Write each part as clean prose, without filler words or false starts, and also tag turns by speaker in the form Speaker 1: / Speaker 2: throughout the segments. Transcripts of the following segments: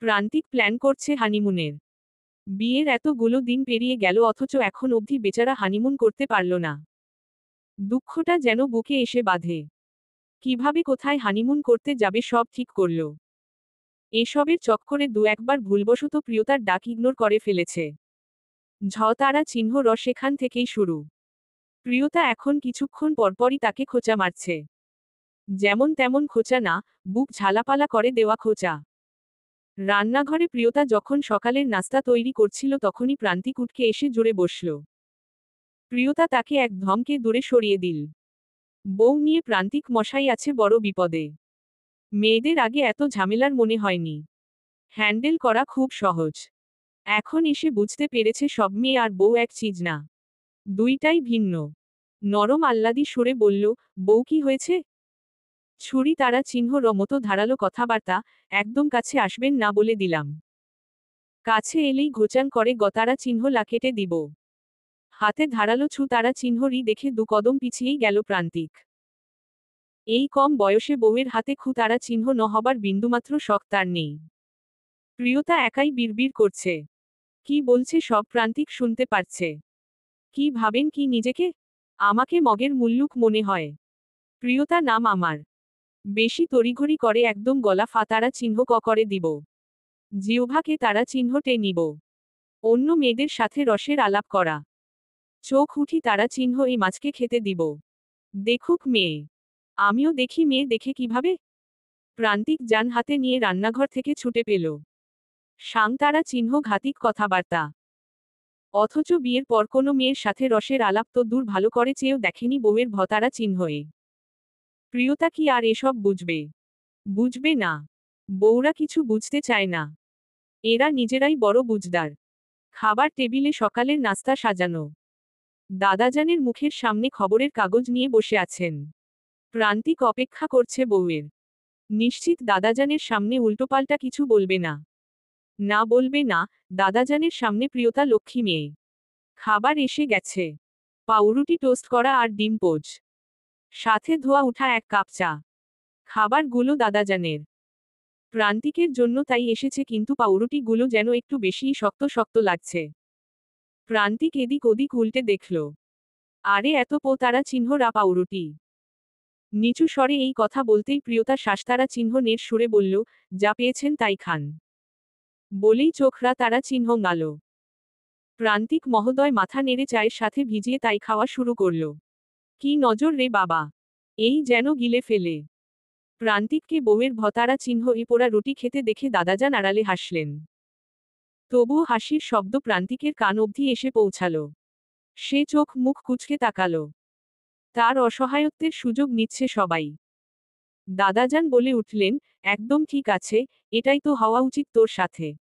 Speaker 1: প্রান্তিক প্ল্যান করছে হানিমুনের। বিয়ের এতগুলো দিন পেরিয়ে গেল অথচ এখন অবধি বেচারা হানিমুন করতে পারল না। দুঃখটা যেন বুকে এসে বাঁধে। কিভাবে কোথায় হানিমুন করতে যাবে সব ঠিক করল। এসবের চক্করে দু একবার ভুলবশত প্রিয়তার ডাক ইগনোর করে ফেলেছে। তারা চিহ্ন সেখান থেকেই শুরু। প্রিয়তা এখন কিছুক্ষণ পরপরই তাকে খোঁচা মারছে। যেমন তেমন খোঁচা না, বুক ঝালাপালা করে দেওয়া খোঁচা। রান্নাঘরে প্রিয়তা যখন সকালের নাস্তা তৈরি করছিল তখনই প্রান্তিক উঠকে এসে জুড়ে বসল। প্রিয়তা তাকে এক ধমকে দূরে সরিয়ে দিল। বউ নিয়ে প্রান্তিক মশাই আছে বড় বিপদে। মেয়েদের আগে এত ঝামেলার মনে হয়নি। হ্যান্ডেল করা খুব সহজ। এখন এসে বুঝতে পেরেছে সব মেয়ে আর বউ এক চিজ না। দুইটাই ভিন্ন। নরম আহ্লাদি সুরে বলল, বউ কি হয়েছে? ছুরি তারা চিহ্ন মতো ধারালো কথাবার্তা, একদম কাছে আসবেন না বলে দিলাম। কাছে এলেই ঘোচান করে গতারা চিহ্ন লাকেটে দিব। হাতে ধারালো তারা চিহ্নরই দেখে দু কদম পিছিয়েই গেল প্রান্তিক। এই কম বয়সে বউয়ের হাতে তারা চিহ্ন ন হবার বিন্দুমাত্র শখ তার নেই। প্রিয়তা একাই বিড়বিড় করছে। কি বলছে সব প্রান্তিক শুনতে পারছে। কি ভাবেন কি নিজেকে? আমাকে মগের মুল্লুক মনে হয়। প্রিয়তা নাম আমার। বেশি তড়িঘড়ি করে একদম গলা তারা চিহ্ন করে দিব। জিহ্বাকে তারা চিহ্নটে নিব। অন্য মেয়েদের সাথে রসের আলাপ করা। চোখ উঠি তারা চিহ্ন এই মাছকে খেতে দিব। দেখুক মেয়ে। আমিও দেখি মেয়ে দেখে কিভাবে। প্রান্তিক যান হাতে নিয়ে রান্নাঘর থেকে ছুটে পেল। তারা চিহ্ন ঘাতিক কথাবার্তা। অথচ বিয়ের পর কোনো মেয়ের সাথে রসের আলাপ তো দূর ভালো করে চেয়েও দেখেনি বউয়ের ভতারা চিহ্নয়ে। প্রিয়তা কি আর এসব বুঝবে? বুঝবে না। বউরা কিছু বুঝতে চায় না। এরা নিজেরাই বড় বুঝদার। খাবার টেবিলে সকালের নাস্তা সাজানো। দাদাজানের মুখের সামনে খবরের কাগজ নিয়ে বসে আছেন। প্রান্তিক অপেক্ষা করছে বউয়ের। নিশ্চিত দাদাজানের সামনে উল্টোপাল্টা কিছু বলবে না। না বলবে না, দাদাজানের সামনে প্রিয়তা লক্ষ্মী মেয়ে। খাবার এসে গেছে। পাউরুটি টোস্ট করা আর ডিম পোচ। সাথে ধোয়া উঠা এক কাপ চা। খাবারগুলো দাদাজানের। প্রান্তিকের জন্য তাই এসেছে কিন্তু পাউরুটিগুলো যেন একটু বেশিই শক্ত শক্ত লাগছে। প্রান্তিক এদিক ওদিক উল্টে দেখল। আরে এত তারা চিহ্নরা পাউরুটি। নিচু স্বরে এই কথা বলতেই প্রিয়তা শ্বাসতারা চিহ্ন নের সুরে বলল, যা পেয়েছেন তাই খান। বলেই চোখরা তারা চিহ্ন গাল। প্রান্তিক মহোদয় মাথা নেড়ে চায়ের সাথে ভিজিয়ে তাই খাওয়া শুরু করল। কি নজর রে বাবা! এই যেন গিলে ফেলে। প্রান্তিককে বউয়ের ভতারা চিহ্ন পোড়া রুটি খেতে দেখে দাদাজান আড়ালে হাসলেন। তবুও হাসির শব্দ প্রান্তিকের কান অবধি এসে পৌঁছাল। সে চোখ মুখ কুঁচকে তাকাল। তার অসহায়ত্বের সুযোগ নিচ্ছে সবাই। দাদাজান বলে উঠলেন, একদম ঠিক আছে, এটাই তো হওয়া উচিত তোর সাথে।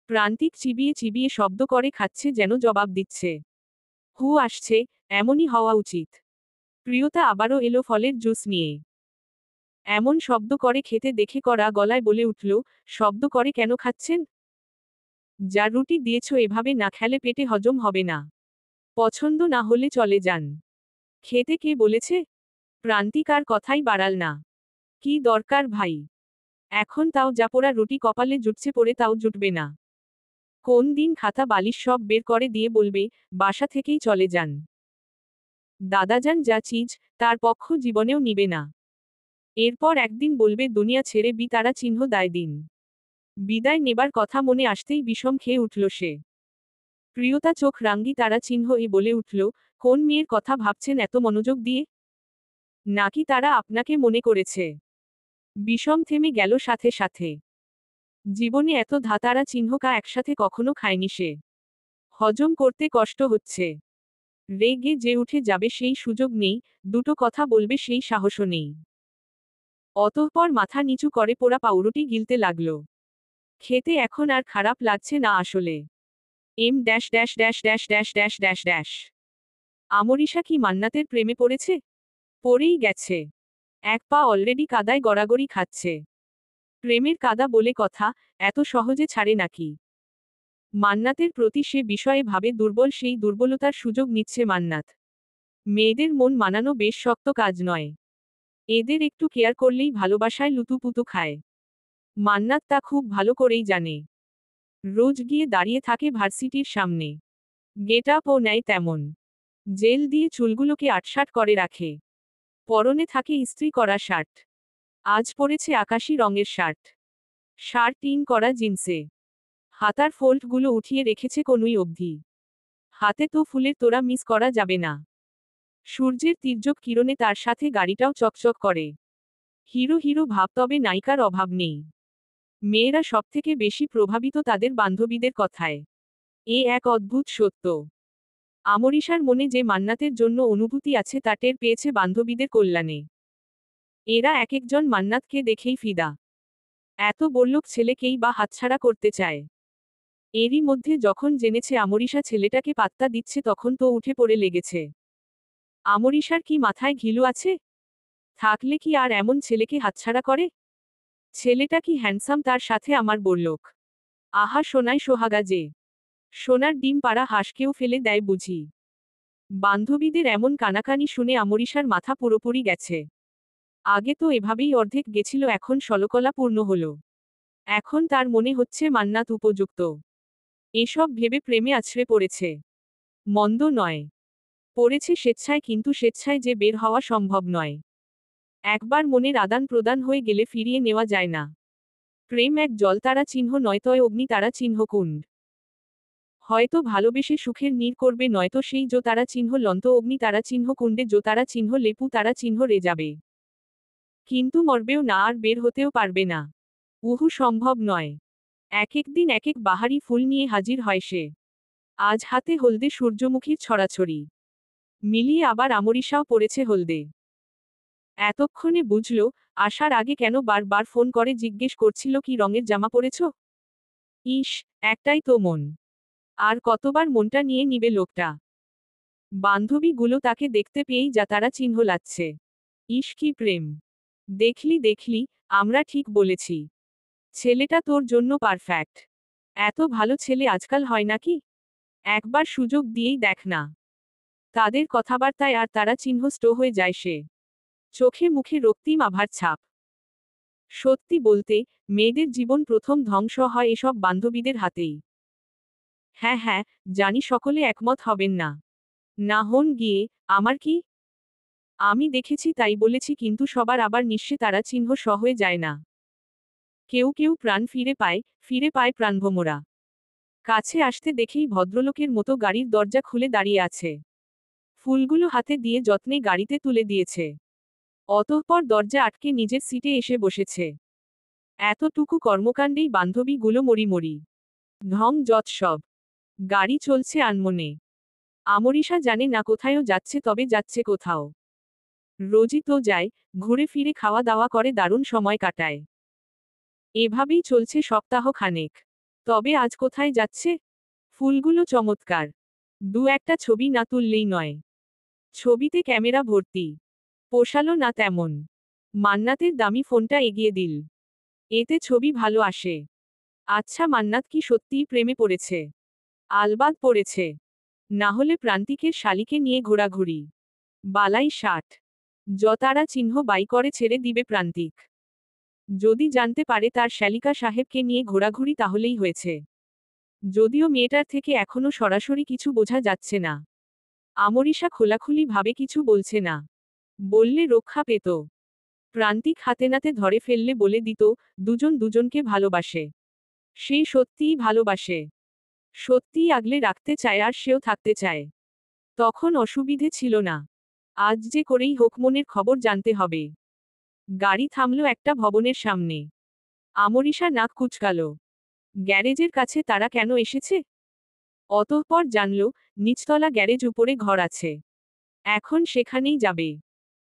Speaker 1: প্রান্তিক চিবিয়ে চিবিয়ে শব্দ করে খাচ্ছে যেন জবাব দিচ্ছে। হু আসছে, এমনই হওয়া উচিত। প্রিয়তা আবারও এলো ফলের জুস নিয়ে। এমন শব্দ করে খেতে দেখে কড়া গলায় বলে উঠল, শব্দ করে কেন খাচ্ছেন? যা রুটি দিয়েছ এভাবে না খেলে পেটে হজম হবে না। পছন্দ না হলে চলে যান। খেতে কে বলেছে? প্রান্তিক আর কথাই বাড়াল না। কি দরকার ভাই? এখন তাও যা পোড়া রুটি কপালে জুটছে পড়ে তাও জুটবে না। কোন দিন খাতা বালিশ সব বের করে দিয়ে বলবে, বাসা থেকেই চলে যান। দাদাজান যা চিজ, তার পক্ষ জীবনেও নিবে না। এরপর একদিন বলবে দুনিয়া ছেড়ে তারা চিহ্ন দায় দিন। বিদায় নেবার কথা মনে আসতেই বিষম খেয়ে উঠল সে। প্রিয়তা চোখ রাঙ্গি তারা চিহ্ন বলে উঠল, কোন মেয়ের কথা ভাবছেন এত মনোযোগ দিয়ে? নাকি তারা আপনাকে মনে করেছে? বিষম থেমে গেল সাথে সাথে। জীবনে এত ধাতারা চিহ্নকা একসাথে কখনো খায়নি সে। হজম করতে কষ্ট হচ্ছে। রেগে যে উঠে যাবে সেই সুযোগ নেই, দুটো কথা বলবে সেই সাহসও নেই। অতঃপর মাথা নিচু করে পোড়া পাউরুটি গিলতে লাগল। খেতে এখন আর খারাপ লাগছে না আসলে। Dash dash dash dash dash dash dash dash. Amrisha কি মান্নাতের প্রেমে পড়েছে? পড়েই গেছে। এক পা অলরেডি কাদায় গড়াগড়ি খাচ্ছে। প্রেমের কাদা বলে কথা, এত সহজে ছাড়ে নাকি? মান্নাতের প্রতি সে বিষয়ে ভাবে দুর্বল, সেই দুর্বলতার সুযোগ নিচ্ছে মান্নাত। মেয়েদের মন মানানো বেশ শক্ত কাজ নয়। এদের একটু কেয়ার করলেই ভালোবাসায় লুতুপুতু খায়। মান্নাত তা খুব ভালো করেই জানে। রোজ গিয়ে দাঁড়িয়ে থাকে ভার্সিটির সামনে। গেট আপও নেয় তেমন। জেল দিয়ে চুলগুলোকে আটসাট করে রাখে। পরনে থাকে ইস্ত্রি করা শার্ট। আজ পরেছে আকাশি রঙের শার্ট। শার্ট ইন করা জিন্সে। হাতার ফোল্ডগুলো উঠিয়ে রেখেছে কনুই অবধি। হাতে তো ফুলের তোড়া মিস করা যাবে না। সূর্যের তীর্যক কিরণে তার সাথে গাড়িটাও চকচক করে। হিরো হিরো ভাব, তবে নায়িকার অভাব নেই। মেয়েরা সবথেকে বেশি প্রভাবিত তাদের বান্ধবীদের কথায়। এ এক অদ্ভুত সত্য। আমরিশার মনে যে মান্নাতের জন্য অনুভূতি আছে তা টের পেয়েছে বান্ধবীদের কল্যাণে। এরা এক একজন মান্নাতকে দেখেই ফিদা। এত বড়লোক ছেলেকেই বা হাতছাড়া করতে চায়। এরই মধ্যে যখন জেনেছে আমরিশা ছেলেটাকে পাত্তা দিচ্ছে তখন তো উঠে পড়ে লেগেছে। আমরিশার কি মাথায় ঘিলু আছে? থাকলে কি আর এমন ছেলেকে হাতছাড়া করে? ছেলেটা কি হ্যান্ডসাম, তার সাথে আমার বড়লোক। আহা সোনায় সোহাগা যে। সোনার ডিম পাড়া হাঁসকেও ফেলে দেয় বুঝি। বান্ধবীদের এমন কানাকানি শুনে আমরিশার মাথা পুরোপুরি গেছে। আগে তো এভাবেই অর্ধেক গেছিল, এখন ষলকলা পূর্ণ হলো। এখন তার মনে হচ্ছে মান্নাত উপযুক্ত। এসব ভেবে প্রেমে আছড়ে পড়েছে। মন্দ নয়। পড়েছে স্বেচ্ছায়, কিন্তু স্বেচ্ছায় যে বের হওয়া সম্ভব নয়। একবার মনের আদান প্রদান হয়ে গেলে ফিরিয়ে নেওয়া যায় না। প্রেম এক জলতারা চিহ্ন, নয়তয় অগ্নিতারা চিহ্ন কুণ্ড। হয়তো ভালোবেসে সুখের নীর করবে, নয়তো সেই জো তারা চিহ্ন লন্ত অগ্নি তারা চিহ্ন কুণ্ডে জো তারা চিহ্ন লেপু তারা চিহ্ন রে যাবে। কিন্তু মরবেও না, আর বের হতেও পারবে না। উহু সম্ভব নয়। এক এক দিন এক এক বাহারি ফুল নিয়ে হাজির হয় সে। আজ হাতে হলদে সূর্যমুখীর ছড়াছড়ি। মিলিয়ে আবার আমরিশাও পড়েছে হলদে। এতক্ষণে বুঝল, আসার আগে কেন বারবার ফোন করে জিজ্ঞেস করছিল কি রঙের জামা পরেছ। ইস, একটাই তো মন। আর কতবার মনটা নিয়ে নিবে লোকটা। বান্ধবীগুলো তাকে দেখতে পেয়েই যা তারা চিহ্ন লাচ্ছে। ইস কি প্রেম! দেখলি দেখলি, আমরা ঠিক বলেছি। ছেলেটা তোর জন্য পারফেক্ট। এত ভালো ছেলে আজকাল হয় নাকি? একবার সুযোগ দিয়েই দেখ না। তাদের কথাবার্তায় আর তারা চিহ্ন স্টো হয়ে যায় সে। চোখে মুখে রক্তিম আভার ছাপ। সত্যি বলতে, মেয়েদের জীবন প্রথম ধ্বংস হয় এসব বান্ধবীদের হাতেই। হ্যাঁ হ্যাঁ, জানি সকলে একমত হবেন না। না হন গিয়ে, আমার কি? আমি দেখেছি তাই বলেছি, কিন্তু সবার আবার নিঃস্বে তারা চিহ্ন হয়ে যায় না। কেউ কেউ প্রাণ ফিরে পায় প্রাণভোমরা। কাছে আসতে দেখেই ভদ্রলোকের মতো গাড়ির দরজা খুলে দাঁড়িয়ে আছে। ফুলগুলো হাতে দিয়ে যত্নে গাড়িতে তুলে দিয়েছে। অতঃপর দরজা আটকে নিজের সিটে এসে বসেছে। এতটুকু কর্মকাণ্ডেই বান্ধবীগুলো মরি। ঢং যত সব। গাড়ি চলছে আনমনে। আমরিশা জানে না কোথায়ও যাচ্ছে, তবে যাচ্ছে কোথাও। রোজই তো যায়, ঘুরে ফিরে খাওয়া দাওয়া করে দারুণ সময় কাটায়। এভাবেই চলছে সপ্তাহ খানেক। তবে আজ কোথায় যাচ্ছে? ফুলগুলো চমৎকার। দু একটা ছবি না তুললেই নয়। ছবিতে ক্যামেরা ভর্তি। পোষালো না তেমন। মান্নাতের দামি ফোনটা এগিয়ে দিল। এতে ছবি ভালো আসে। আচ্ছা, মান্নাত কি সত্যিই প্রেমে পড়েছে? আলবাদ পড়েছে। না হলে প্রান্তিকের শালিকে নিয়ে ঘোরাঘুরি। বালাই ষাট। যতারা চিহ্ন বাই করে ছেড়ে দিবে প্রান্তিক। যদি জানতে পারে তার শ্যালিকা সাহেবকে নিয়ে ঘোরাঘুরি, তাহলেই হয়েছে। যদিও মেয়েটার থেকে এখনো সরাসরি কিছু বোঝা যাচ্ছে না। আমরিশা খোলাখুলি ভাবে কিছু বলছে না। বললে রক্ষা পেত। প্রান্তিক হাতে নাতে ধরে ফেললে বলে দিত, দুজন দুজনকে ভালোবাসে। সে সত্যিই ভালোবাসে। সত্যিই আগলে রাখতে চায়, আর সেও থাকতে চায়। তখন অসুবিধে ছিল না। আজ যে করেই হোক মনের খবর জানতে হবে। গাড়ি থামল একটা ভবনের সামনে। আমরিশা নাক কুচকাল। গ্যারেজের কাছে তারা কেন এসেছে? অতঃপর জানল, নিচতলা গ্যারেজ, উপরে ঘর আছে। এখন সেখানেই যাবে।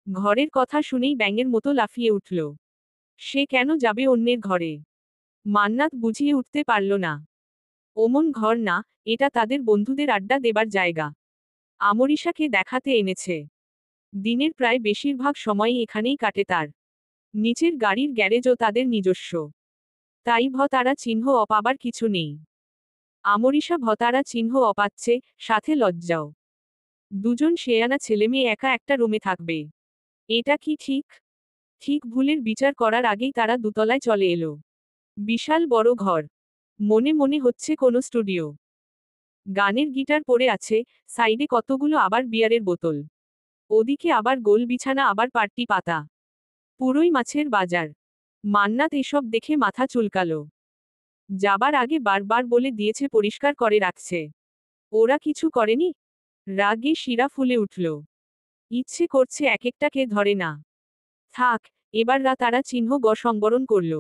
Speaker 1: ঘরের কথা শুনেই ব্যাঙের মতো লাফিয়ে উঠল। সে কেন যাবে অন্যের ঘরে? মান্নাত বুঝিয়ে উঠতে পারল না। ওমন ঘর না, এটা তাদের বন্ধুদের আড্ডা দেবার জায়গা। আমরিশাকে দেখাতে এনেছে। দিনের প্রায় বেশিরভাগ সময়ই এখানেই কাটে তার। নিচের গাড়ির গ্যারেজও তাদের নিজস্ব। তাই ভতারা চিহ্ন অপাবার কিছু নেই। আমরিশা ভতারা চিহ্ন অপাচ্ছে, সাথে লজ্জাও। দুজন শেয়ানা ছেলেমেয়ে একা একটা রুমে থাকবে। এটা কি ঠিক? ঠিক ভুলের বিচার করার আগেই তারা দুতলায় চলে এলো। বিশাল বড় ঘর। মনে মনে হচ্ছে কোনো স্টুডিও। গানের গিটার পড়ে আছে, সাইডে কতগুলো আবার বিয়ারের বোতল। ওদিকে আবার গোল বিছানা, আবার পাট্টি পাতা। পুরোই মাছের বাজার। মান্নাত এসব দেখে মাথা চুলকালো। যাবার আগে বারবার বলে দিয়েছে পরিষ্কার করে রাখছে। ওরা কিছু করেনি? রাগে শিরা ফুলে উঠল। ইচ্ছে করছে এক একটাকে ধরে না। থাক, এবার তারা চিহ্ন সংবরণ করল।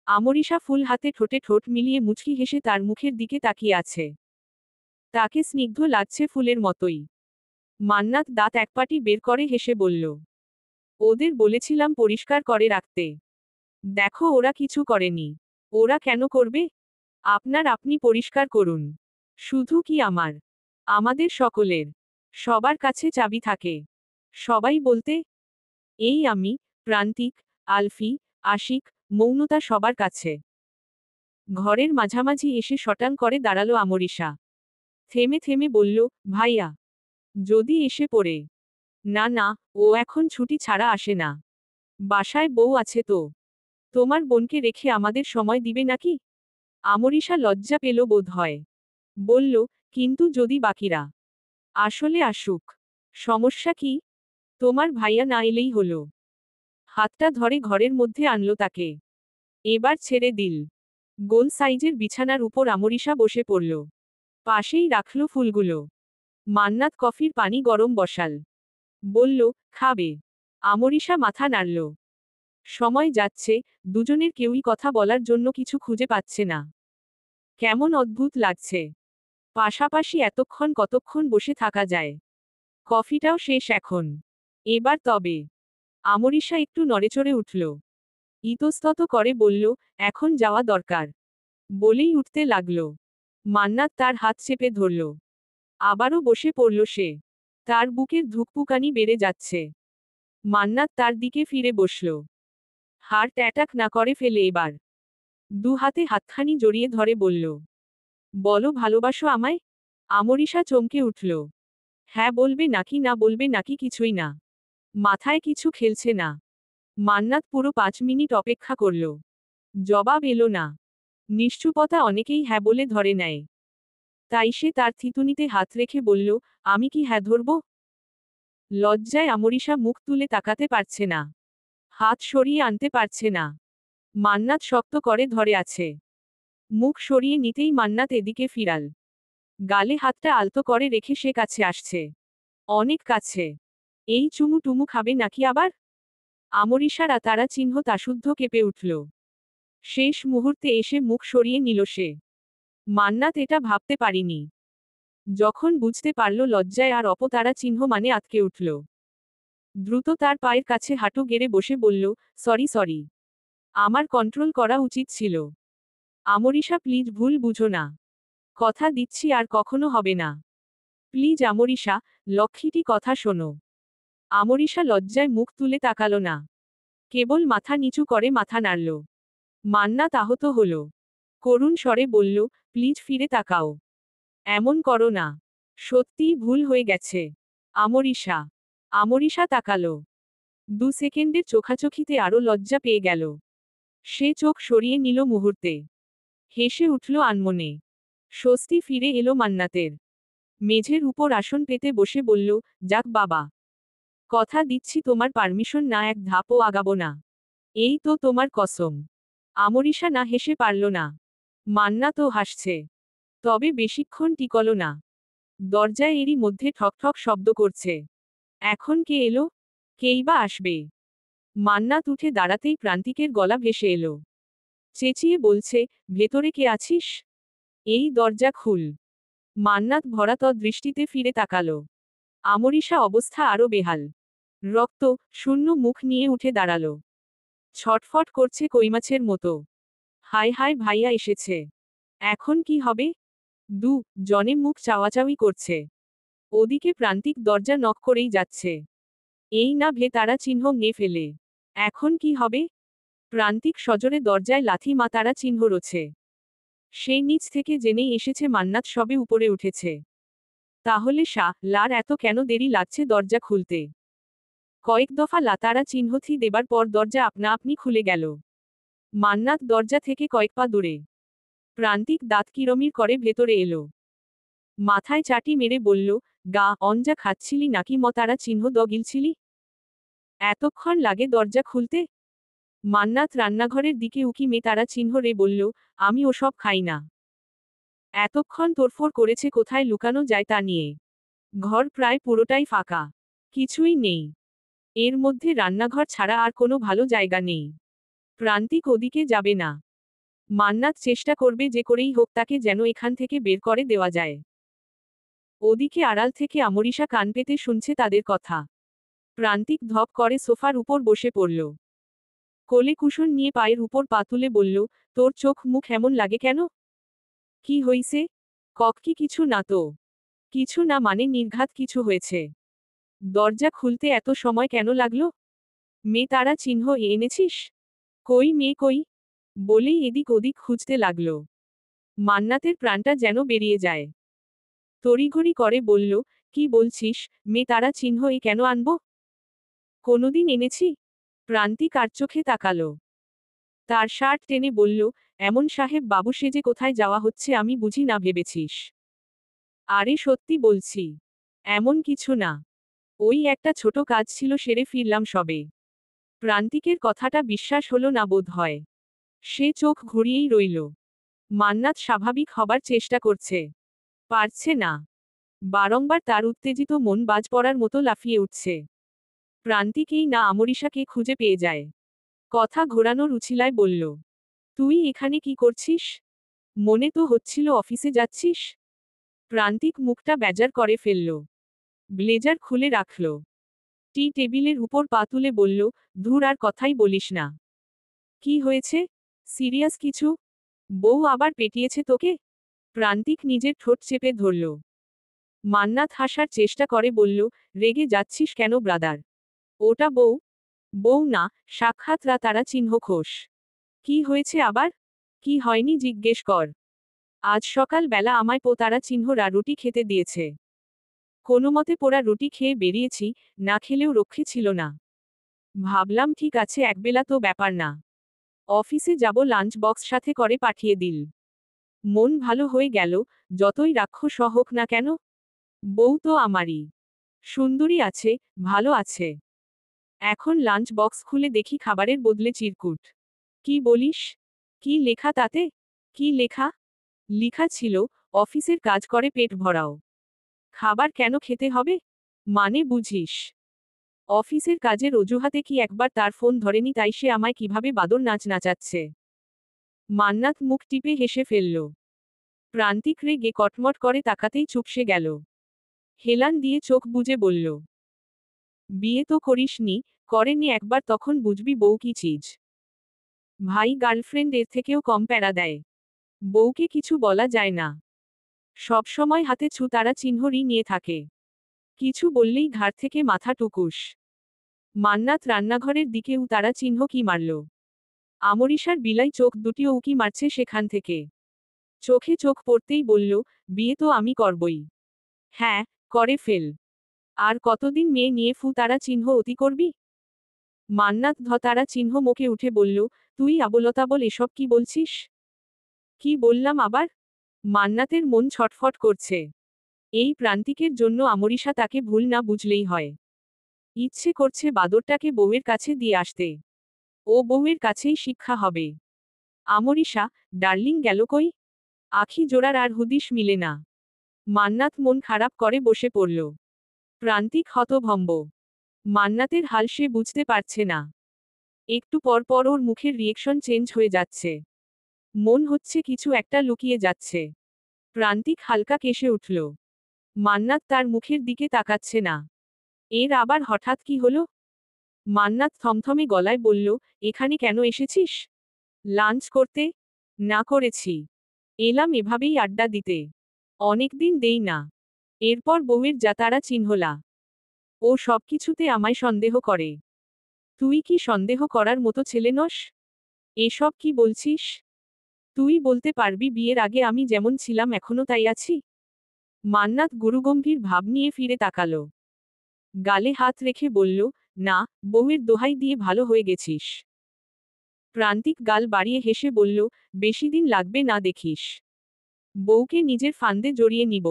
Speaker 1: আমরিশা ফুল হাতে ঠোঁটে ঠোঁট মিলিয়ে মুচকি হেসে তার মুখের দিকে তাকিয়ে আছে। তাকে স্নিগ্ধ লাগছে ফুলের মতোই। মান্নাত দাঁত একপাটি বের করে হেসে বলল, ওদের বলেছিলাম পরিষ্কার করে রাখতে। দেখো ওরা কিছু করেনি। ওরা কেন করবে? আপনি পরিষ্কার করুন। শুধু কি আমার? আমাদের সকলের। সবার কাছে চাবি থাকে। সবাই বলতে, এই আমি, প্রান্তিক, আলফি, আশিক, মৌনতা সবার কাছে। ঘরের মাঝামাঝি এসে শটান করে দাঁড়ালো আমরিশা। থেমে থেমে বলল, ভাইয়া, যদি এসে পড়ে। না না, ও এখন ছুটি ছাড়া আসে না। বাসায় বউ আছে তো। তোমার বোনকে রেখে আমাদের সময় দিবে নাকি? আমরিশা লজ্জা পেল বোধ হয়। বলল, কিন্তু যদি বাকিরা আসলে আসুক। সমস্যা কি? তোমার ভাইয়া না এলেই হলো। হাতটা ধরে ঘরের মধ্যে আনলো তাকে। এবার ছেড়ে দিল। গোল সাইজের বিছানার উপর আমরিশা বসে পড়ল। পাশেই রাখলো ফুলগুলো। মান্নাত কফির পানি গরম বসাল। বলল, খাবে? আমরিশা মাথা নাড়ল। সময় যাচ্ছে, দুজনের কেউই কথা বলার জন্য কিছু খুঁজে পাচ্ছে না। কেমন অদ্ভুত লাগছে। পাশাপাশি এতক্ষণ কতক্ষণ বসে থাকা যায়। কফিটাও শেষ এখন। এবার তবে। আমরিশা একটু নড়েচড়ে উঠল। ইতস্তত করে বলল, এখন যাওয়া দরকার। বলেই উঠতে লাগল। মান্নাত তার হাত চেপে ধরল। আবারও বসে পড়ল সে। তার বুকের ধুকপুকানি বেড়ে যাচ্ছে। মান্নাত তার দিকে ফিরে বসল। হার্ট অ্যাটাক না করে ফেলে এবার। দু হাতে হাতখানি জড়িয়ে ধরে বলল, বলো ভালোবাসো আমায়? আমরিশা চমকে উঠল। হ্যাঁ বলবে নাকি না বলবে নাকি কিছুই না। মাথায় কিছু খেলছে না। মান্নাত পুরো 5 মিনিট অপেক্ষা করল। জবাব এলো না। নিশ্চুপতা অনেকেই হ্যাঁ বলে ধরে নেয়। তাই সে তার থিতুনিতে হাত রেখে বলল, আমি কি হ্যাঁ ধরব? লজ্জায় আমরিশা মুখ তুলে তাকাতে পারছে না। হাত সরিয়ে আনতে পারছে না। মান্নাত শক্ত করে ধরে আছে। মুখ সরিয়ে নিতেই মান্নাত এদিকে ফিরাল। গালে হাতটা আলতো করে রেখে সে কাছে আসছে। অনেক কাছে। এই চুমু টুমু খাবে নাকি আবার? আমরিশারা তারা চিহ্ন তাশুদ্ধ কেঁপে উঠল। শেষ মুহূর্তে এসে মুখ সরিয়ে নিল সে। মান্নাত এটা ভাবতে পারিনি। যখন বুঝতে পারল লজ্জায় আর অপতারা চিহ্ন মানে আতকে উঠল। দ্রুত তার পায়ের কাছে হাঁটু গেড়ে বসে বলল, সরি সরি। আমার কন্ট্রোল করা উচিত ছিল। আমরিশা প্লিজ ভুল বুঝো না। কথা দিচ্ছি আর কখনো হবে না। প্লিজ আমরিশা, লক্ষ্মীটি কথা শোনো। আমরিশা লজ্জায় মুখ তুলে তাকালো না। কেবল মাথা নিচু করে মাথা নাড়ল। মান্নাত আহত হল। করুণ স্বরে বলল, প্লিজ ফিরে তাকাও। এমন করো না। সত্যিই ভুল হয়ে গেছে। আমরিশা। আমরিশা তাকালো। 2 সেকেন্ডের চোখাচোখিতে আরো লজ্জা পেয়ে গেল। সে চোখ সরিয়ে নিল মুহূর্তে। হেসে উঠল আনমনে। স্বস্তি ফিরে এলো মান্নাতের। মেঝের উপর আসন পেতে বসে বলল, যাক বাবা। কথা দিচ্ছি তোমার পারমিশন না এক ধাপও আগাবো না। এই তো তোমার কসম। আমরিশা না হেসে পারল না। মান্নাতও হাসছে। তবে বেশিক্ষণ টিকল না। দরজায় এরই মধ্যে ঠকঠক শব্দ করছে। এখন কে এলো? কেই বা আসবে? মান্নাত উঠে দাঁড়াতেই প্রান্তিকের গলা ভেসে এলো। চেঁচিয়ে বলছে, ভেতরে কে আছিস? এই দরজা খুল। মান্নাত ভরা দৃষ্টিতে ফিরে তাকালো। আমরিশা অবস্থা আরো বেহাল। রক্ত শূন্য মুখ নিয়ে উঠে দাঁড়ালো। ছটফট করছে কইমাছের মতো। হায় হায় ভাইয়া এসেছে। এখন কি হবে? জনে মুখ চাওয়াচাওয়ি করছে। ওদিকে প্রান্তিক দরজা নক করেই যাচ্ছে। এই না তারা চিহ্ন নিয়ে ফেলে। এখন কি হবে? প্রান্তিক সজোরে দরজায় লাথি তারা চিহ্ন রোছে। সেই নিচ থেকে জেনেই এসেছে মান্নাত সবে উপরে উঠেছে। তাহলে লার এত কেন দেরি লাগছে দরজা খুলতে? কয়েক দফা লাতারা চিহ্নথি দেবার পর দরজা আপনা আপনি খুলে গেল। মান্নাত দরজা থেকে কয়েক পা দূরে। প্রান্তিক দাঁত কিরমির করে ভেতরে এলো। মাথায় চাটি মেরে বলল, গা অঞ্জা খাচ্ছিলি নাকি তারা চিহ্ন গিলছিলি? এতক্ষণ লাগে দরজা খুলতে? মান্নাত রান্নাঘরের দিকে উকি তারা চিহ্ন রে বলল, আমি ওসব খাই না। এতক্ষণ তোড়ফোড় করেছে কোথায় লুকানো যায় তা নিয়ে। ঘর প্রায় পুরোটাই ফাঁকা। কিছুই নেই। এর মধ্যে রান্নাঘর ছাড়া আর কোনো ভালো জায়গা নেই। প্রান্তিক ওদিকে যাবে না। মান্নাত চেষ্টা করবে যে করেই হোক তাকে যেন এখান থেকে বের করে দেওয়া যায়। ওদিকে আড়াল থেকে আমরিশা কান পেতে শুনছে তাদের কথা। প্রান্তিক ধপ করে সোফার উপর বসে পড়ল। কোলে কুশন নিয়ে পায়ের উপর পা তুলে বলল, তোর চোখ মুখ এমন লাগে কেন? কি হইছে? কি কিছু না তো। কিছু না মানে নির্ঘাত কিছু হয়েছে। দরজা খুলতে এত সময় কেন লাগলো? তারা চিহ্ন এনেছিস? কই কই? বলেই এদিক ওদিক খুঁজতে লাগল। মান্নাতের প্রাণটা যেন বেরিয়ে যায়। তড়িঘড়ি করে বলল, কি বলছিস? তারা চিহ্ন কেন আনব? কোনোদিন এনেছি? প্রান্তিক আর চোখে তাকালো। তার শার্ট টেনে বলল, এমন সাহেব বাবু সেজে কোথায় যাওয়া হচ্ছে আমি বুঝি না ভেবেছিস? আরে সত্যি বলছি। এমন কিছু না। ওই একটা ছোট কাজ ছিল সেরে ফিরলাম সবে। প্রান্তিকের কথাটা বিশ্বাস হলো না বোধ হয়। সে চোখ ঘুরিয়েই রইল। মান্নাত স্বাভাবিক হবার চেষ্টা করছে। পারছে না। বারংবার তার উত্তেজিত মন বাজ পড়ার মতো লাফিয়ে উঠছে। প্রান্তিকেই না আমরিশাকে খুঁজে পেয়ে যায়। কথা ঘোরানোর উছিলায় বলল, তুই এখানে কি করছিস? মনে তো হচ্ছিল অফিসে যাচ্ছিস। প্রান্তিক মুখটা বেজার করে ফেলল। ব্লেজার খুলে রাখল। টেবিলের উপর পা তুলে বলল, ধুর আর কথাই বলিস না। কি হয়েছে? সিরিয়াস কিছু? বউ আবার পেটিয়েছে তোকে? প্রান্তিক নিজের ঠোঁট চেপে ধরল। মান্নাত হাসার চেষ্টা করে বলল, রেগে যাচ্ছিস কেন ব্রাদার? ওটা বউ? বউ না, সাক্ষাৎ তারা চিহ্ন ঘোষ। কি হয়েছে আবার? কি হয়নি জিজ্ঞেস কর। আজ সকাল বেলা আমায় তারা চিহ্নরা রুটি খেতে দিয়েছে। কোনোমতে পোড়া রুটি খেয়ে বেরিয়েছি, না খেলেও রক্ষে ছিল না। ভাবলাম ঠিক আছে একবেলা তো ব্যাপার না। অফিসে যাব লাঞ্চ বক্স সাথে করে পাঠিয়ে দিল। মন ভালো হয়ে গেল, যতই রাক্ষস হোক না কেন। বউ তো আমারই। সুন্দরী আছে, ভালো আছে। এখন লাঞ্চ বক্স খুলে দেখি খাবারের বদলে চিরকুট। কি বলিস? কি লেখা তাতে? কি লেখা? লিখা ছিল, অফিসের কাজ করে পেট ভরাও। খাবার কেন খেতে হবে? মানে বুঝিস? অফিসের কাজের অজুহাতে কি একবার তার ফোন ধরেনি তাই সে আমায় কিভাবে বাদর নাচ নাচাচ্ছে? মান্নাত মুখ টিপে হেসে ফেলল। প্রান্তিক রেগে কটমট করে তাকাতেই চুপসে গেল। হেলান দিয়ে চোখ বুজে বলল, বিয়ে তো করিসনি, করেনি একবার তখন বুঝবি বউ কি চিজ। ভাই গার্লফ্রেন্ড এর থেকেও কম প্যারা দেয়। বউকে কিছু বলা যায় না। সব সময় হাতে তারা চিহ্নই নিয়ে থাকে। কিছু বললেই ঘাড় থেকে মাথা টুকুস। মান্নাত রান্নাঘরের দিকে তারা চিহ্ন কি মারল। আমরিশার বিলাই চোখ দুটিও উকি মারছে সেখান থেকে। চোখে চোখ পড়তেই বলল, বিয়ে তো আমি করবই। হ্যাঁ, করে ফেল। আর কতদিন মেয়ে নিয়ে তারা চিহ্ন অতি করবি? মান্নাত তারা চিহ্ন মুখে উঠে বলল, তুই আবোলতাবল এসব কি বলছিস? কি বললাম আবার? মান্নাতের মন ছটফট করছে। এই প্রান্তিকের জন্য আমরিশা তাকে ভুল না বুঝলেই হয়। ইচ্ছে করছে বাদরটাকে বউয়ের কাছে দিয়ে আসতে। ও বউয়ের কাছেই শিক্ষা হবে। আমরিশা, ডার্লিং গেল কই? আখি জোড়ার আর হুদিস মিলে না। মান্নাত মন খারাপ করে বসে পড়ল। প্রান্তিক হতভম্ব। মান্নাতের হাল সে বুঝতে পারছে না। একটু পর পর ওর মুখের রিয়েকশন চেঞ্জ হয়ে যাচ্ছে। মন হচ্ছে কিছু একটা লুকিয়ে যাচ্ছে। প্রান্তিক হালকা কেসে উঠল। মান্নাত তার মুখের দিকে তাকাচ্ছে না। এর আবার হঠাৎ কি হলো? মান্নাত থমথমে গলায় বলল, এখানে কেন এসেছিস? লাঞ্চ করতে? না করেছি। এলাম এভাবেই আড্ডা দিতে। অনেকদিন দেই না। এরপর বউয়ের তারা চিহ্নলা। ও সবকিছুতে আমায় সন্দেহ করে। তুই কি সন্দেহ করার মতো ছেলে নস? এসব কি বলছিস? তুই বলতে পারবি বিয়ের আগে আমি যেমন ছিলাম এখনো তাই আছি? মান্নাত গুরুগম্ভীর ভাব নিয়ে ফিরে তাকালো। গালে হাত রেখে বলল, না, বউয়ের দোহাই দিয়ে ভালো হয়ে গেছিস। প্রান্তিক গাল বাড়িয়ে হেসে বলল, বেশি দিন লাগবে না দেখিস। বউকে নিজের ফান্দে জড়িয়ে নিব।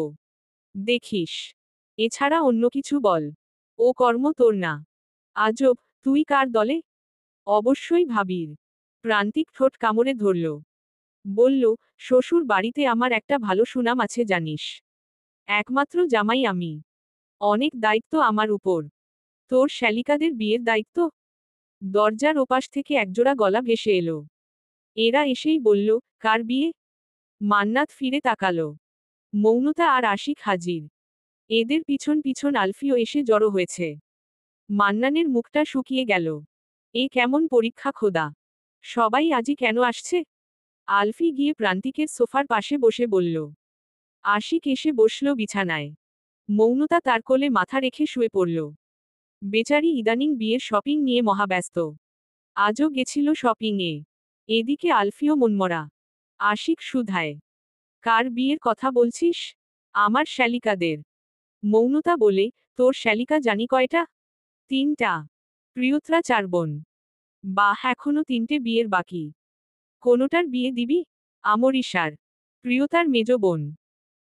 Speaker 1: দেখিস। এছাড়া অন্য কিছু বল। ও কর্ম তোর না। আজব, তুই কার দলে? অবশ্যই ভাবির। প্রান্তিক ঠোঁট কামড়ে ধরল। বলল, শ্বশুর বাড়িতে আমার একটা ভালো সুনাম আছে জানিস। একমাত্র জামাই আমি। অনেক দায়িত্ব আমার উপর। তোর শ্যালিকাদের বিয়ের দায়িত্ব? দরজার ওপাশ থেকে একজোড়া গলা ভেসে এলো। এরা এসেই বলল, কার বিয়ে? মান্নাত ফিরে তাকালো। মৌনতা আর আশিক হাজির। এদের পিছন পিছন আলফিও এসে জড়ো হয়েছে। মান্নানের মুখটা শুকিয়ে গেল। এ কেমন পরীক্ষা খোদা! সবাই আজই কেন আসছে? আলফি গিয়ে প্রান্তিকের সোফার পাশে বসে বলল। আশিক এসে বসল বিছানায়। মৌনতা তার কোলে মাথা রেখে শুয়ে পড়ল। বেচারি ইদানিং বিয়ের শপিং নিয়ে মহাব্যস্ত। আজও গেছিল শপিংয়ে। এদিকে আলফিও মনমরা। আশিক শুধায়, কার বিয়ের কথা বলছিস? আমার শ্যালিকাদের। মৌনতা বলে, তোর শ্যালিকা জানি কয়টা? 3টা। প্রিয়তরা 4 বোন। বাহ, এখনো 3টে বিয়ের বাকি। কোনোটার বিয়ে দিবি? আমরিশার। প্রিয়তার মেজ বোন।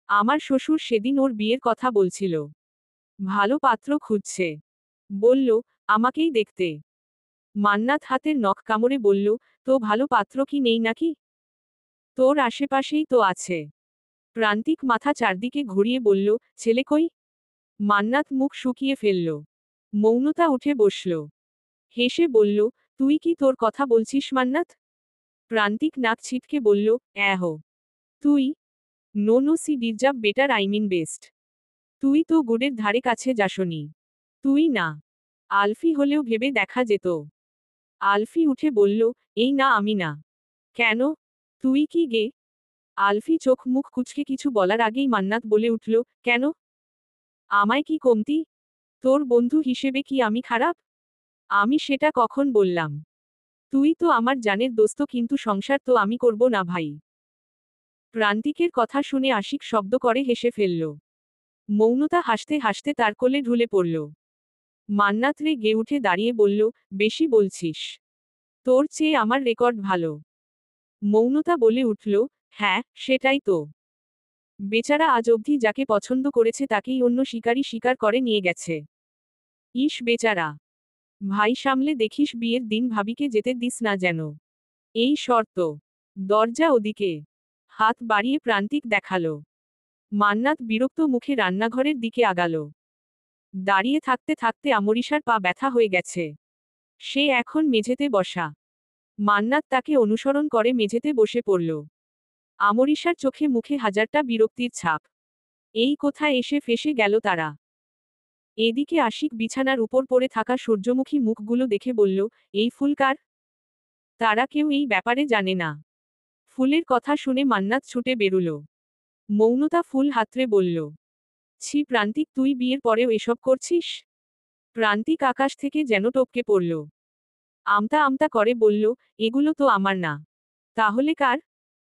Speaker 1: আমার শ্বশুর সেদিন ওর বিয়ের কথা বলছিল। ভালো পাত্র খুঁজছে। বলল, আমাকেই দেখতে। মান্নাত হাতের নখ কামড়ে বলল, তো ভালো পাত্র কি নেই নাকি? তোর আশেপাশেই তো আছে। প্রান্তিক মাথা চারদিকে ঘুরিয়ে বলল, ছেলে কই? মান্নাত মুখ শুকিয়ে ফেলল। মৌনতা উঠে বসল। হেসে বলল, তুই কি তোর কথা বলছিস মান্নাত? প্রান্তিক নাক ছিটকে বলল, হো। তুই? No no, she deserve better, I mean best. তুই তো গুডের ধারে কাছে যাসনি। তুই না। আলফি হলেও ভেবে দেখা যেত। আলফি উঠে বলল, এই না আমি না। কেন? তুই কি গে? আলফি চোখ মুখ কুঁচকে কিছু বলার আগেই মান্নাত বলে উঠল, কেন? আমায় কি কমতি? তোর বন্ধু হিসেবে কি আমি খারাপ? আমি সেটা কখন বললাম? তুই তো আমার জানের দোস্ত, কিন্তু সংসার তো আমি করব না ভাই। প্রান্তিকের কথা শুনে আশিক শব্দ করে হেসে ফেলল। মৌনতা হাসতে হাসতে তার কোলে ঢুলে পড়ল। মান্নাত রেগে উঠে দাঁড়িয়ে বলল, বেশি বলছিস। তোর চেয়ে আমার রেকর্ড ভালো। মৌনতা বলে উঠল, হ্যাঁ, সেটাই তো। বেচারা আজ অবধি যাকে পছন্দ করেছে তাকেই অন্য শিকারী শিকার করে নিয়ে গেছে। ইস বেচারা। ভাই সামলে দেখিস, বিয়ের দিন ভাবিকে যেতে দিস না যেন। এই শর্ত। দরজা ওদিকে। হাত বাড়িয়ে প্রান্তিক দেখালো। মান্নাত বিরক্ত মুখে রান্নাঘরের দিকে আগালো। দাঁড়িয়ে থাকতে থাকতে আমরিশার পা ব্যথা হয়ে গেছে। সে এখন মেঝেতে বসা। মান্নাত তাকে অনুসরণ করে মেঝেতে বসে পড়ল। আমরিশার চোখে মুখে হাজারটা বিরক্তির ছাপ। এই কোথায় এসে ফেসে গেল তারা। এদিকে আশিক বিছানার উপর পড়ে থাকা সূর্যমুখী মুখগুলো দেখে বলল, এই ফুল কার? তারা কেউ এই ব্যাপারে জানে না। ফুলের কথা শুনে মান্নাত ছুটে বেরুল। মৌনতা ফুল হাতড়ে বলল, ছি প্রান্তিক, তুই বিয়ের পরেও এসব করছিস? প্রান্তিক আকাশ থেকে যেন টপকে পড়ল। আমতা আমতা করে বলল, এগুলো তো আমার না। তাহলে কার?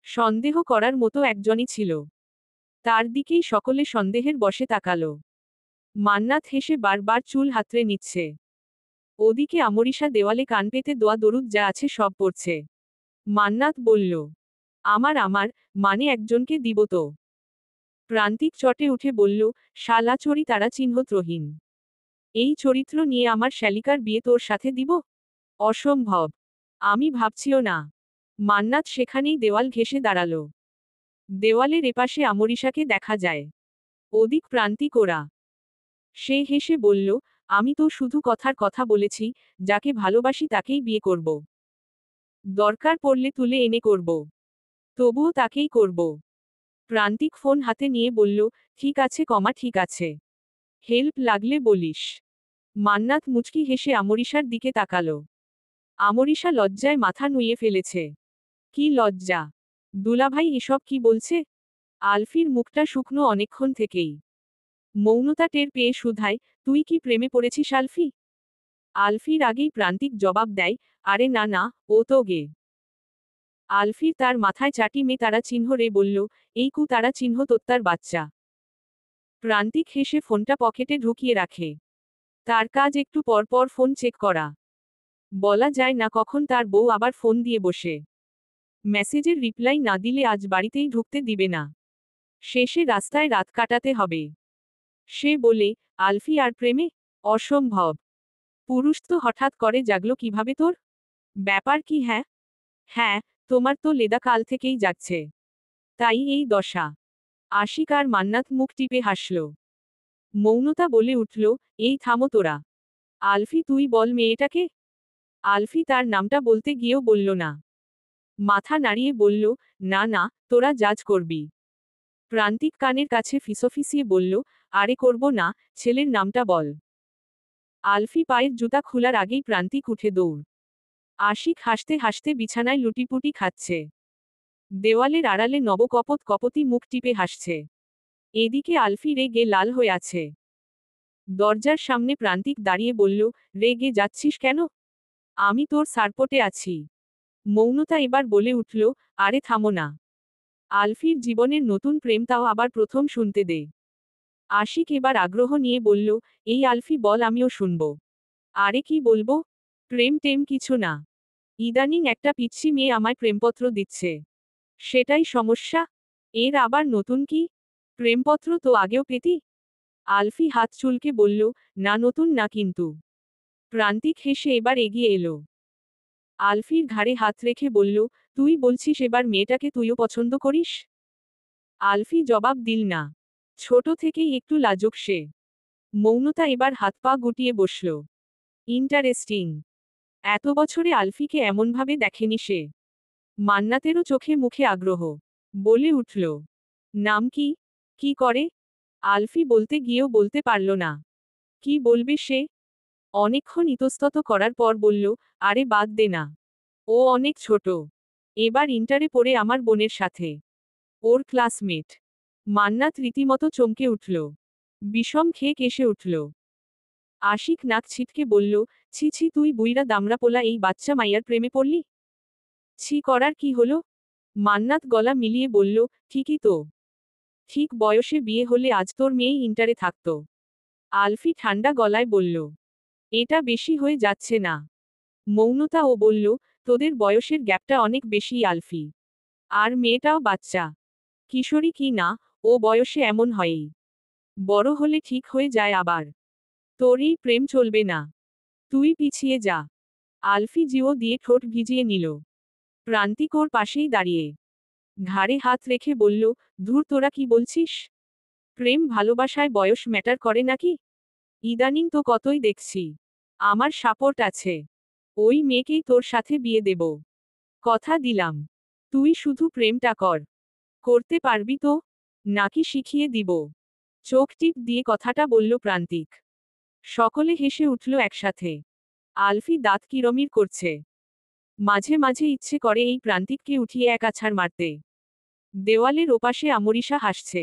Speaker 1: সন্দেহ করার মতো একজনই ছিল। তার দিকেই সকলে সন্দেহের বশে তাকালো। মান্নাত হেসে বারবার চুল হাতড়ে নিচ্ছে। ওদিকে আমরিশা দেওয়ালে কান পেতে দোয়া দরুদ যা আছে সব পড়ছে। মান্নাত বলল, আমার আমার, মানে একজনকে দিব তো। প্রান্তিক চটে উঠে বলল, শালা চরি তারা চিহ্নত্রহীন। এই চরিত্র নিয়ে আমার শ্যালিকার বিয়ে তোর সাথে দিব? অসম্ভব। আমি ভাবছিও না। মান্নাত সেখানেই দেওয়াল ঘেঁষে দাঁড়ালো। দেওয়ালের এপাশে আমরিশাকে দেখা যায়। ওদিক প্রান্তিক ওরা। সে হেসে বলল, আমি তো শুধু কথার কথা বলেছি, যাকে ভালোবাসি তাকেই বিয়ে করব। দরকার পড়লে তুলে এনে করব। তবুও তাকেই করব। প্রান্তিক ফোন হাতে নিয়ে বলল, ঠিক আছে কমা, ঠিক আছে। হেল্প লাগলে বলিস। মান্নাত মুচকি হেসে আমরিশার দিকে তাকালো। আমরিশা লজ্জায় মাথা নুইয়ে ফেলেছে। কি লজ্জা! দুলাভাই এসব কি বলছে? আলফির মুখটা শুকনো অনেকক্ষণ থেকেই। মৌনতা টের পেয়ে শুধায়, তুই কি প্রেমে পড়েছিস আলফি? আলফির আগেই প্রান্তিক জবাব দেয়, আরে না না, ও তো গে। আলফির তার মাথায় চাটি মে তারা চিহ্ন রে বলল, এই কু তারা চিহ্ন তোত্তার বাচ্চা। প্রান্তিক হেসে ফোনটা পকেটে ঢুকিয়ে রাখে। তার কাজ একটু পর পর ফোন চেক করা। বলা যায় না কখন তার বউ আবার ফোন দিয়ে বসে মেসেজের রিপ্লাই না দিলে আজ বাড়িতেই ঢুকতে দিবে না। শেষে রাস্তায় রাত কাটাতে হবে। সে বলে, আলফি আর প্রেমে? অসম্ভব। পুরুষ তো হঠাৎ করে জাগলো কিভাবে তোর? ব্যাপার কি? হ্যাঁ হ্যাঁ, তোমার তো লেদা কাল থেকেই যাচ্ছে, তাই এই দশা। আশিক আর মান্নাত মুখ টিপে হাসল। মৌনতা বলে উঠল, এই থামো তোরা। আলফি তুই বল মেয়েটাকে। আলফি তার নামটা বলতে গিয়েও বলল না। মাথা নাড়িয়ে বলল, না না, তোরা জাজ করবি। প্রান্তিক কানের কাছে ফিসফিসিয়ে বলল, আরে করব না, ছেলের নামটা বল। আলফি পায়ের জুতা খোলার আগেই প্রান্তিক উঠে দৌড়। আশিক হাসতে হাসতে বিছানায় লুটিপুটি খাচ্ছে। দেওয়ালের আড়ালে নবকপত কপতি মুখ টিপে হাসছে। এদিকে আলফি রেগে লাল হয়ে আছে। দরজার সামনে প্রান্তিক দাঁড়িয়ে বলল, রেগে যাচ্ছিস কেন? আমি তোর সারপোর্টে আছি। মৌনতা এবার বলে উঠল, আরে থামো না। আলফির জীবনের নতুন প্রেম, তাও আবার প্রথম শুনতে দে। আশিক এবার আগ্রহ নিয়ে বলল, এই আলফি বল, আমিও শুনব। আরে কি বলবো? প্রেম টেম কিছু না। ইদানিং একটা পিচ্ছি মেয়ে আমায় প্রেমপত্র দিচ্ছে। সেটাই সমস্যা। এর আবার নতুন কি? প্রেমপত্র তো আগেও পেতি। আলফি হাত চুলকে বলল, না নতুন না কিন্তু। প্রান্তিক হেসে এবার এগিয়ে এলো। আলফির ঘাড়ে হাত রেখে বলল, তুই বলছিস এবার মেয়েটাকে তুইও পছন্দ করিস? আলফি জবাব দিল না। ছোট থেকেই একটু লাজুক সে। মৌনতা এবার হাত পা গুটিয়ে বসল। ইন্টারেস্টিং। এত বছরে আলফিকে এমনভাবে দেখেনি সে। মান্নাতেরও চোখে মুখে আগ্রহ। বলে উঠল, নাম কি? কি করে? আলফি বলতে গিয়েও বলতে পারল না। কি বলবে সে? অনেকক্ষণ ইতস্তত করার পর বলল, আরে বাদ দে না। ও অনেক ছোট। এবার ইন্টারে পড়ে আমার বোনের সাথে। ওর ক্লাসমেট। মান্নাত রীতিমতো চমকে উঠল। বিষম খেয়ে কেসে উঠল। আশিক নাক ছিটকে বলল, ছি ছি, তুই বুইরা দামড়া পোলা এই বাচ্চা মাইয়ার প্রেমে পড়লি? ছি করার কি হলো? মান্নাত গলা মিলিয়ে বলল, ঠিকই তো। ঠিক বয়সে বিয়ে হলে আজ তোর মেয়েই ইন্টারে থাকতো। আলফি ঠান্ডা গলায় বলল, এটা বেশি হয়ে যাচ্ছে না? মৌনতা ও বলল, তোদের বয়সের গ্যাপটা অনেক বেশি আলফি। আর মেয়েটাও বাচ্চা। কিশোরী কি না, ও বয়সে এমন হয়ই। বড় হলে ঠিক হয়ে যায় আবার। তোরই প্রেম চলবে না। তুই পিছিয়ে যা। আলফি জিও দিয়ে ঠোঁট ভিজিয়ে নিল। প্রান্তিক ওর পাশেই দাঁড়িয়ে ঘাড়ে হাত রেখে বলল, ধুর তোরা কি বলছিস? প্রেম ভালোবাসায় বয়স ম্যাটার করে নাকি? ইদানিং তো কতই দেখছি। আমার সাপোর্ট আছে। ওই মেয়েকেই তোর সাথে বিয়ে দেব। কথা দিলাম। তুই শুধু প্রেমটা কর। করতে পারবি তো? নাকি শিখিয়ে দিব? চোখ টিপ দিয়ে কথাটা বলল প্রান্তিক। সকলে হেসে উঠল একসাথে। আলফি দাঁত কিরমির করছে। মাঝে মাঝে ইচ্ছে করে এই প্রান্তিককে উঠিয়ে এক আছাড় মারতে। দেওয়ালের ওপাশে আমরিশা হাসছে।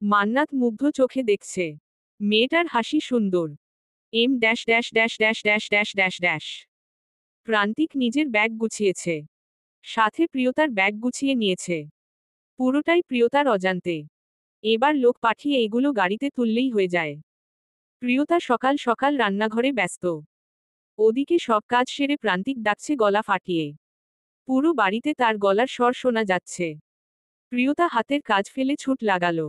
Speaker 1: মান্নাত মুগ্ধ চোখে দেখছে। মেয়েটার হাসি সুন্দর। M dash dash dash dash dash dash dash dash. Prantik নিজের ব্যাগ গুছিয়েছে। সাথে প্রিয়তার ব্যাগ গুছিয়ে নিয়েছে। পুরোটাই প্রিয়তার অজান্তে। এবার লোক পাঠিয়ে এগুলো গাড়িতে তুললেই হয়ে যায়। প্রিয়তা সকাল সকাল রান্নাঘরে ব্যস্ত। ওদিকে সব কাজ সেরে প্রান্তিক ডাকছে গলা ফাটিয়ে। পুরো বাড়িতে তার গলার স্বর শোনা যাচ্ছে। প্রিয়তা হাতের কাজ ফেলে ছুট লাগালো।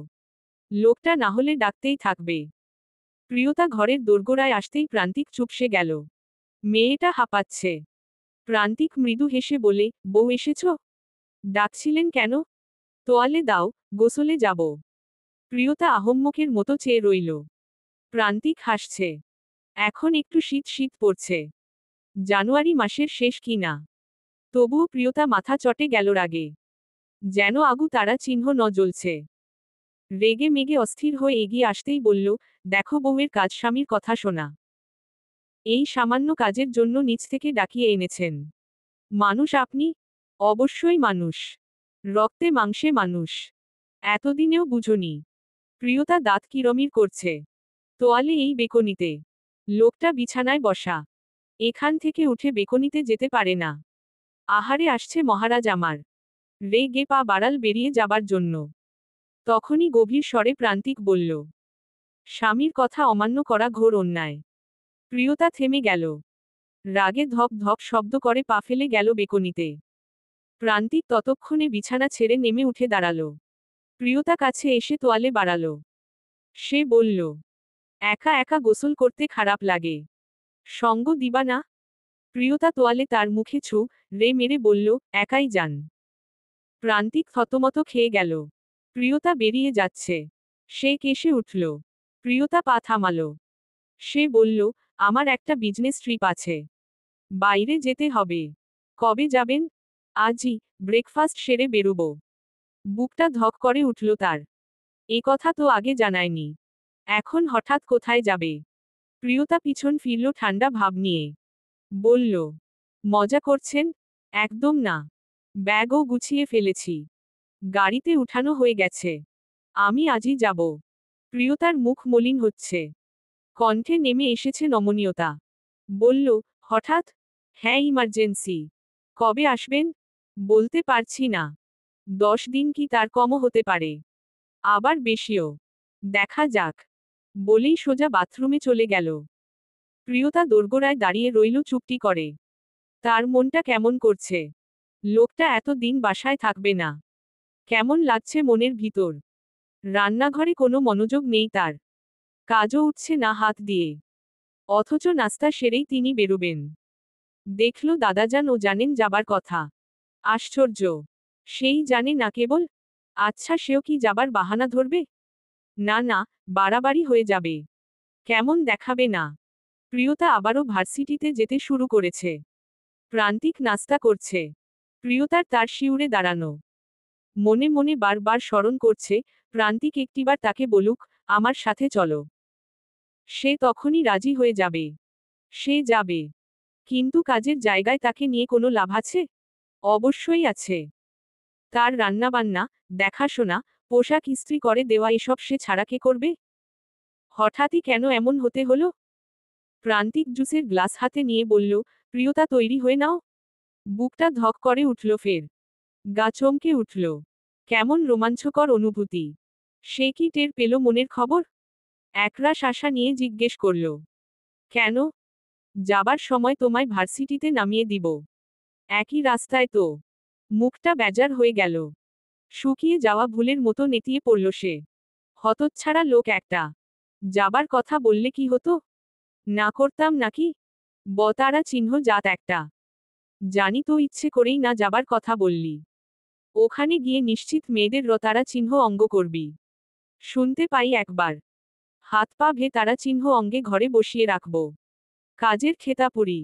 Speaker 1: লোকটা না হলে ডাকতেই থাকবে। প্রিয়তা ঘরের দোরগোড়ায় আসতেই প্রান্তিক চুপসে গেল। মেয়েটা হাঁপাচ্ছে। প্রান্তিক মৃদু হেসে বলে, বউ এসেছ? ডাকছিলেন কেন? তোয়ালে দাও, গোসলে যাব। প্রিয়তা আহম্মকের মতো চেয়ে রইল। প্রান্তিক হাসছে। এখন একটু শীত শীত পড়ছে। জানুয়ারি মাসের শেষ কি না? তবুও প্রিয়তা মাথা চটে গেল রাগে। যেন আগু তারা চিহ্ন ন জ্বলছে। রেগে মেগে অস্থির হয়ে এগিয়ে আসতেই বলল, দেখো বউয়ের কাজ স্বামীর কথা শোনা। এই সামান্য কাজের জন্য নিচ থেকে ডাকিয়ে এনেছেন। মানুষ আপনি? অবশ্যই মানুষ। রক্তে মাংসে মানুষ। এতদিনেও বুঝনি? প্রিয়তা দাঁত কিরমির করছে। তোয়ালে এই বেকনিতে। লোকটা বিছানায় বসা। এখান থেকে উঠে বেকনিতে যেতে পারে না। আহারে আসছে মহারাজ আমার। রেগে পা বাড়াল বেরিয়ে যাবার জন্য। তখনই গভীর স্বরে প্রান্তিক বলল, স্বামীর কথা অমান্য করা ঘোর অন্যায়। প্রিয়তা থেমে গেল। রাগে ধপ ধপ শব্দ করে পা ফেলে গেল বেকনিতে। প্রান্তিক ততক্ষণে বিছানা ছেড়ে নেমে উঠে দাঁড়ালো। প্রিয়তা কাছে এসে তোয়ালে বাড়ালো। সে বলল, একা একা গোসল করতে খারাপ লাগে, সঙ্গ দিবা না? প্রিয়তা তোয়ালে তার মুখে রে মেরে বলল, একাই যান। প্রান্তিক থতমত খেয়ে গেল। প্রিয়তা বেরিয়ে যাচ্ছে। সে কেসে উঠল। প্রিয়তা পা থামালো। সে বলল, আমার একটা বিজনেস ট্রিপ আছে, বাইরে যেতে হবে। কবে যাবেন? আজই, ব্রেকফাস্ট সেরে বেরোব। বুকটা ধক করে উঠল তার। এ কথা তো আগে জানায়নি। এখন হঠাৎ কোথায় যাবে? প্রিয়তা পিছন ফিরল ঠান্ডা ভাব নিয়ে। বলল, মজা করছেন? একদম না। ব্যাগও গুছিয়ে ফেলেছি, গাড়িতে উঠানো হয়ে গেছে। আমি আজই যাব। প্রিয়তার মুখ মলিন হচ্ছে। কণ্ঠে নেমে এসেছে নমনীয়তা। বলল, হঠাৎ? হ্যাঁ, ইমার্জেন্সি। কবে আসবেন? বলতে পারছি না। 10 দিন কি তার কমও হতে পারে, আবার বেশিও। দেখা যাক। বলেই সোজা বাথরুমে চলে গেল। প্রিয়তা দোরগোড়ায় দাঁড়িয়ে রইল চুপটি করে। তার মনটা কেমন করছে। লোকটা এত দিন বাসায় থাকবে না। কেমন লাগছে মনের ভিতর। রান্নাঘরে কোনো মনোযোগ নেই তার। কাজও উঠছে না হাত দিয়ে। অথচ নাস্তা সেরেই তিনি বেরোবেন। দেখল দাদাজান ও জানেন যাবার কথা। আশ্চর্য। সেই জানে না কেবল। আচ্ছা, সেও কি যাবার বাহানা ধরবে? না না, বাড়াবাড়ি হয়ে যাবে। কেমন দেখাবে না? প্রিয়তা আবারও ভার্সিটিতে যেতে শুরু করেছে। প্রান্তিক নাস্তা করছে। প্রিয়তার তার শিউরে দাঁড়ানো। মনে মনে বারবার স্মরণ করছে, প্রান্তিক একটিবার তাকে বলুক, আমার সাথে চলো। সে তখনই রাজি হয়ে যাবে। সে যাবে। কিন্তু কাজের জায়গায় তাকে নিয়ে কোনো লাভ আছে? অবশ্যই আছে। তার রান্নাবান্না, দেখাশোনা, পোশাক ইস্ত্রি করে দেওয়া এসব সে ছাড়া কে করবে? হঠাৎই কেন এমন হতে হলো? প্রান্তিক জুসের গ্লাস হাতে নিয়ে বলল, প্রিয়তা তৈরি হয়ে নাও। বুকটা ধক করে উঠল ফের। গা চমকে উঠল। কেমন রোমাঞ্চকর অনুভূতি। সে কি টের পেল মনের খবর? একরাশ আশা নিয়ে জিজ্ঞেস করল, কেন? যাবার সময় তোমায় ভার্সিটিতে নামিয়ে দিব। একই রাস্তায় তো। মুখটা বেজার হয়ে গেল। শুকিয়ে যাওয়া ভুলের মতো নেতিয়ে পড়ল সে। হতচ্ছাড়া লোক একটা। যাবার কথা বললে কি হতো? না করতাম নাকি? বতারা চিহ্ন জাত একটা। জানি তো ইচ্ছে করেই না যাবার কথা বললি। ওখানে গিয়ে নিশ্চিত মেয়েদের রতারা চিহ্ন অঙ্গ করবি। শুনতে পাই একবার। হাত পা ভে তারা চিহ্ন অঙ্গে ঘরে বসিয়ে রাখব। কাজের খেতাপুরি।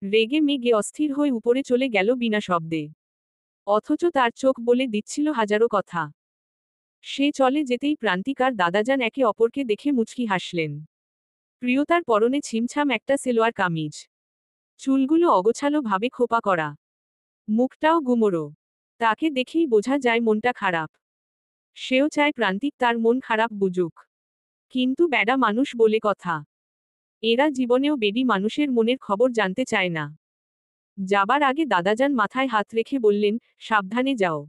Speaker 1: রেগে মেগে অস্থির হয়ে উপরে চলে গেল বিনা শব্দে। অথচ তার চোখ বলে দিচ্ছিল হাজারো কথা। সে চলে যেতেই প্রান্তিক আর দাদাজান একে অপরকে দেখে মুচকি হাসলেন। প্রিয়তার পরনে ছিমছাম একটা সেলোয়ার কামিজ। চুলগুলো অগোছালো ভাবে খোপা করা। মুখটাও গুমোড়ো। তাকে দেখেই বোঝা যায় মনটা খারাপ। সেও চায় প্রান্তিক তার মন খারাপ বুঝুক। কিন্তু বেডা মানুষ বলে কথা। এরা জীবনেও বেডি মানুষের মনের খবর জানতে চায় না। যাবার আগে দাদাজান মাথায় হাত রেখে বললেন, সাবধানে যাও।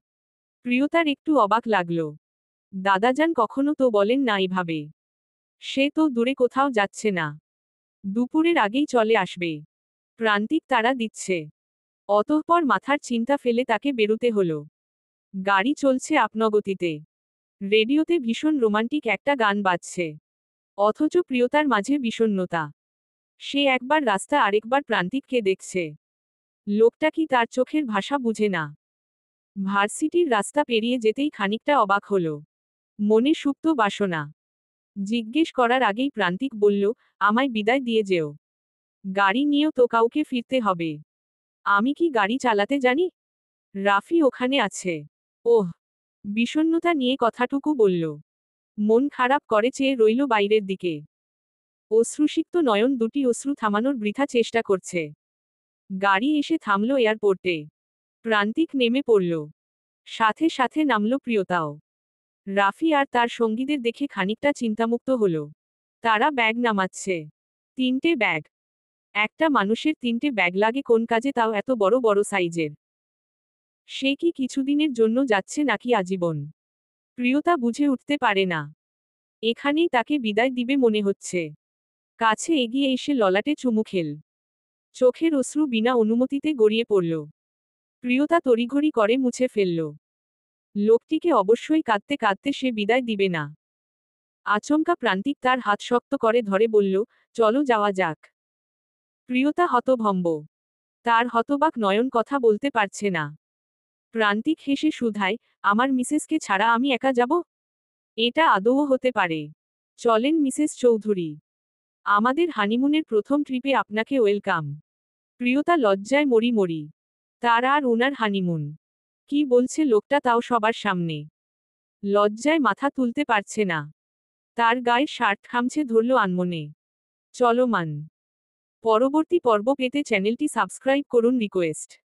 Speaker 1: প্রিয়তার একটু অবাক লাগল। দাদাজান কখনো তো বলেন না এভাবে। সে তো দূরে কোথাও যাচ্ছে না। দুপুরের আগেই চলে আসবে। প্রান্তিক তারা দিচ্ছে। অতঃপর মাথার চিন্তা ফেলে তাকে বেরুতে হলো। গাড়ি চলছে আপনগতিতে। রেডিওতে ভীষণ রোমান্টিক একটা গান বাজছে। অথচ প্রিয়তার মাঝে বিষণ্ণতা। সে একবার রাস্তা আরেকবার প্রান্তিককে দেখছে। লোকটা কি তার চোখের ভাষা বুঝে না? ভার্সিটির রাস্তা পেরিয়ে যেতেই খানিকটা অবাক হলো। মনে সুপ্ত বাসনা। জিজ্ঞেস করার আগেই প্রান্তিক বলল, আমায় বিদায় দিয়ে যেও। গাড়ি নিয়েও তো কাউকে ফিরতে হবে। আমি কি গাড়ি চালাতে জানি? রাফি ওখানে আছে। ওহ। বিষণ্ণতা নিয়ে কথাটুকু বলল। মন খারাপ করে চেয়ে রইল বাইরের দিকে। অশ্রুসিক্ত নয়ন দুটি অশ্রু থামানোর বৃথা চেষ্টা করছে। গাড়ি এসে থামল এয়ারপোর্টে। প্রান্তিক নেমে পড়ল। সাথে সাথে নামল প্রিয়তাও। রাফি আর তার সঙ্গীদের দেখে খানিকটা চিন্তামুক্ত হল। তারা ব্যাগ নামাচ্ছে। 3টে ব্যাগ। একটা মানুষের 3টে ব্যাগ লাগে কোন কাজে, তাও এত বড় বড় সাইজের? সে কি কিছুদিনের জন্য যাচ্ছে নাকি আজীবন? প্রিয়তা বুঝে উঠতে পারে না। এখানেই তাকে বিদায় দিবে মনে হচ্ছে। কাছে এগিয়ে এসে ললাটে চুমু খেল। চোখের অশ্রু বিনা অনুমতিতে গড়িয়ে পড়ল। প্রিয়তা তড়িঘড়ি করে মুছে ফেলল। লোকটিকে অবশ্যই কাঁদতে কাঁদতে সে বিদায় দিবে না। আচমকা প্রান্তিক তার হাত শক্ত করে ধরে বলল, চলো যাওয়া যাক। প্রিয়তা হতভম্ব। তার হতবাক নয়ন কথা বলতে পারছে না। প্রান্তিক হেসে শুধায়, আমার মিসেসকে ছাড়া আমি একা যাব? এটা আদৌ হতে পারে? চলেন মিসেস চৌধুরী। আমাদের হানিমুনের প্রথম ট্রিপে আপনাকে ওয়েলকাম। প্রিয়তা লজ্জায় মরি মরি। তার আর ওনার হানিমুন। কি বলছে লোকটা তাও সবার সামনে। লজ্জায় মাথা তুলতে পারছে না। তার গায়ে শার্ট খামছে ধরল আনমনে। চলমান। পরবর্তী পর্ব পেতে চ্যানেলটি সাবস্ক্রাইব করুন রিকোয়েস্ট।